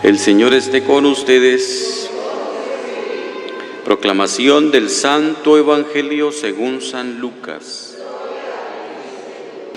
El Señor esté con ustedes. Proclamación del Santo Evangelio según San Lucas.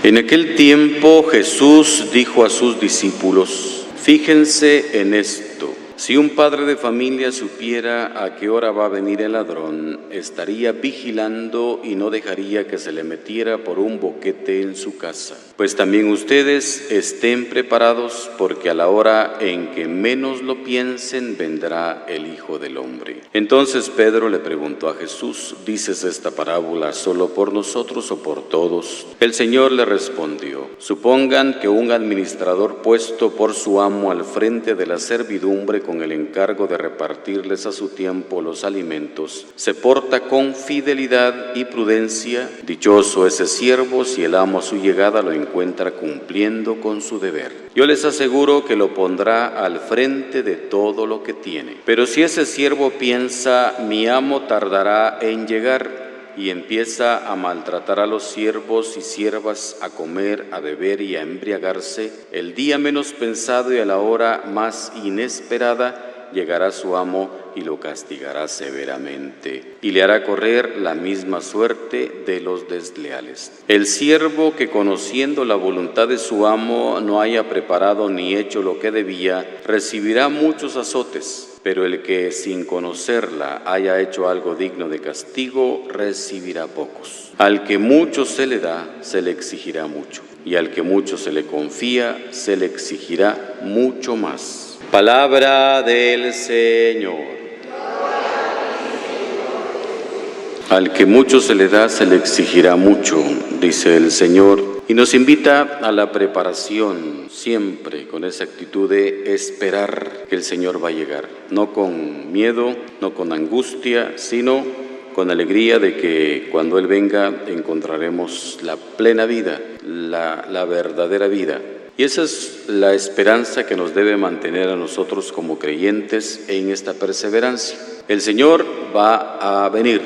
En aquel tiempo Jesús dijo a sus discípulos: fíjense en esto. Si un padre de familia supiera a qué hora va a venir el ladrón, estaría vigilando y no dejaría que se le metiera por un boquete en su casa. Pues también ustedes estén preparados, porque a la hora en que menos lo piensen vendrá el Hijo del Hombre. Entonces Pedro le preguntó a Jesús: ¿dices esta parábola solo por nosotros o por todos? El Señor le respondió: supongan que un administrador puesto por su amo al frente de la servidumbre con el encargo de repartirles a su tiempo los alimentos, se porta con fidelidad y prudencia. Dichoso ese siervo si el amo a su llegada lo encuentra cumpliendo con su deber. Yo les aseguro que lo pondrá al frente de todo lo que tiene. Pero si ese siervo piensa: mi amo tardará en llegar, y empieza a maltratar a los siervos y siervas, a comer, a beber y a embriagarse, el día menos pensado y a la hora más inesperada llegará su amo y lo castigará severamente, y le hará correr la misma suerte de los desleales. El siervo que, conociendo la voluntad de su amo, no haya preparado ni hecho lo que debía, recibirá muchos azotes. Pero el que, sin conocerla, haya hecho algo digno de castigo, recibirá pocos. Al que mucho se le da, se le exigirá mucho, y al que mucho se le confía, se le exigirá mucho más. Palabra del Señor. Al que mucho se le da, se le exigirá mucho, dice el Señor, y nos invita a la preparación siempre con esa actitud de esperar que el Señor va a llegar, no con miedo, no con angustia, sino con alegría de que cuando Él venga encontraremos la plena vida, la verdadera vida. Y esa es la esperanza que nos debe mantener a nosotros como creyentes en esta perseverancia. El Señor va a venir,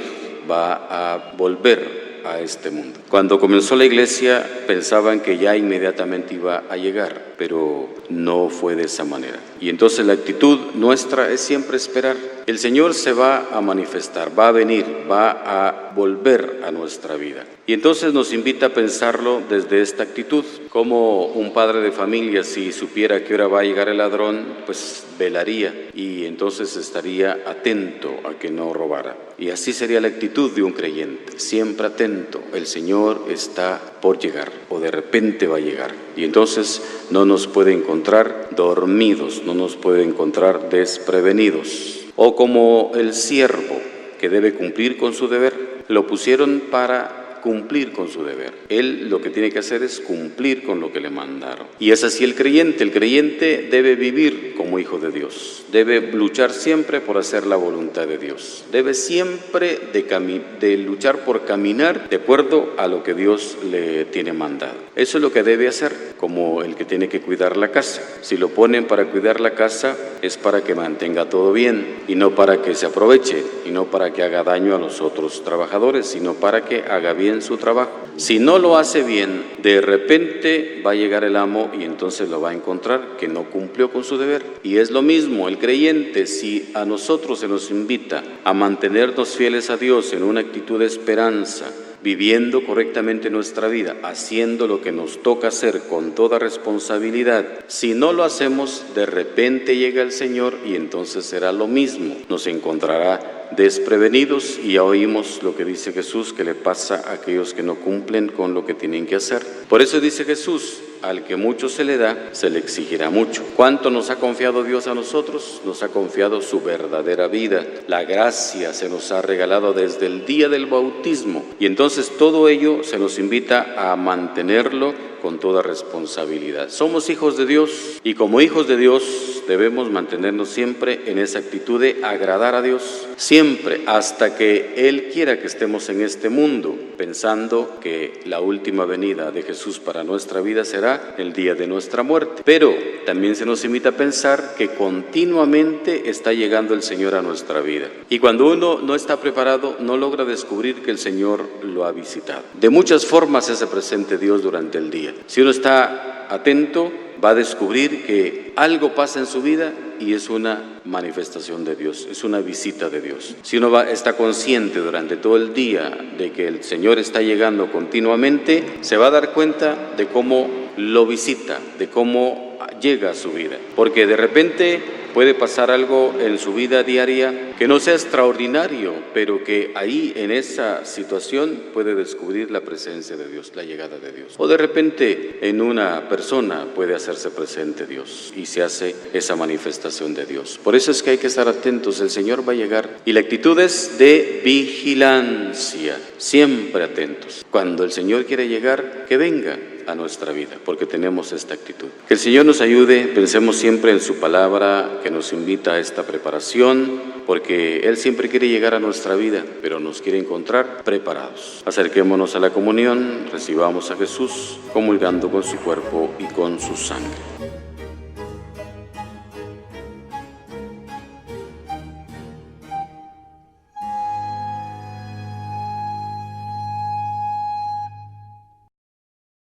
va a volver a este mundo. Cuando comenzó la iglesia pensaban que ya inmediatamente iba a llegar, pero no fue de esa manera. Y entonces la actitud nuestra es siempre esperar. El Señor se va a manifestar, va a venir, va a volver a nuestra vida. Y entonces nos invita a pensarlo desde esta actitud. Como un padre de familia, si supiera a qué hora va a llegar el ladrón, pues velaría y entonces estaría atento a que no robara. Y así sería la actitud de un creyente, siempre atento. El Señor está por llegar o de repente va a llegar. Y entonces no nos puede encontrar dormidos, no nos puede encontrar desprevenidos. O como el siervo que debe cumplir con su deber, lo pusieron para cumplir con su deber. Él lo que tiene que hacer es cumplir con lo que le mandaron. Y es así el creyente debe vivir como hijo de Dios, debe luchar siempre por hacer la voluntad de Dios, debe siempre de luchar por caminar de acuerdo a lo que Dios le tiene mandado. Eso es lo que debe hacer, como el que tiene que cuidar la casa. Si lo ponen para cuidar la casa, es para que mantenga todo bien, y no para que se aproveche, y no para que haga daño a los otros trabajadores, sino para que haga bien su trabajo. Si no lo hace bien, de repente va a llegar el amo y entonces lo va a encontrar que no cumplió con su deber. Y es lo mismo el creyente. Si a nosotros se nos invita a mantenernos fieles a Dios en una actitud de esperanza, viviendo correctamente nuestra vida, haciendo lo que nos toca hacer con toda responsabilidad, si no lo hacemos, de repente llega el Señor y entonces será lo mismo, nos encontrará desprevenidos. Y ya oímos lo que dice Jesús, que le pasa a aquellos que no cumplen con lo que tienen que hacer. Por eso dice Jesús: al que mucho se le da, se le exigirá mucho. ¿Cuánto nos ha confiado Dios a nosotros? Nos ha confiado su verdadera vida. La gracia se nos ha regalado desde el día del bautismo. Y entonces todo ello se nos invita a mantenerlo con toda responsabilidad. Somos hijos de Dios y como hijos de Dios debemos mantenernos siempre en esa actitud de agradar a Dios, siempre, hasta que Él quiera que estemos en este mundo, pensando que la última venida de Jesús para nuestra vida será el día de nuestra muerte. Pero también se nos invita a pensar que continuamente está llegando el Señor a nuestra vida. Y cuando uno no está preparado, no logra descubrir que el Señor lo ha visitado. De muchas formas se hace presente Dios durante el día. Si uno está atento, va a descubrir que algo pasa en su vida y es una manifestación de Dios, es una visita de Dios. Si uno está consciente durante todo el día de que el Señor está llegando continuamente, se va a dar cuenta de cómo lo visita, de cómo llega a su vida. Porque de repente puede pasar algo en su vida diaria que no sea extraordinario, pero que ahí en esa situación puede descubrir la presencia de Dios, la llegada de Dios. O de repente en una persona puede hacerse presente Dios y se hace esa manifestación de Dios. Por eso es que hay que estar atentos, el Señor va a llegar y la actitud es de vigilancia, siempre atentos. Cuando el Señor quiere llegar, que venga a nuestra vida, porque tenemos esta actitud. Que el Señor nos ayude, pensemos siempre en su palabra que nos invita a esta preparación, porque Él siempre quiere llegar a nuestra vida, pero nos quiere encontrar preparados. Acerquémonos a la comunión, recibamos a Jesús, comulgando con su cuerpo y con su sangre.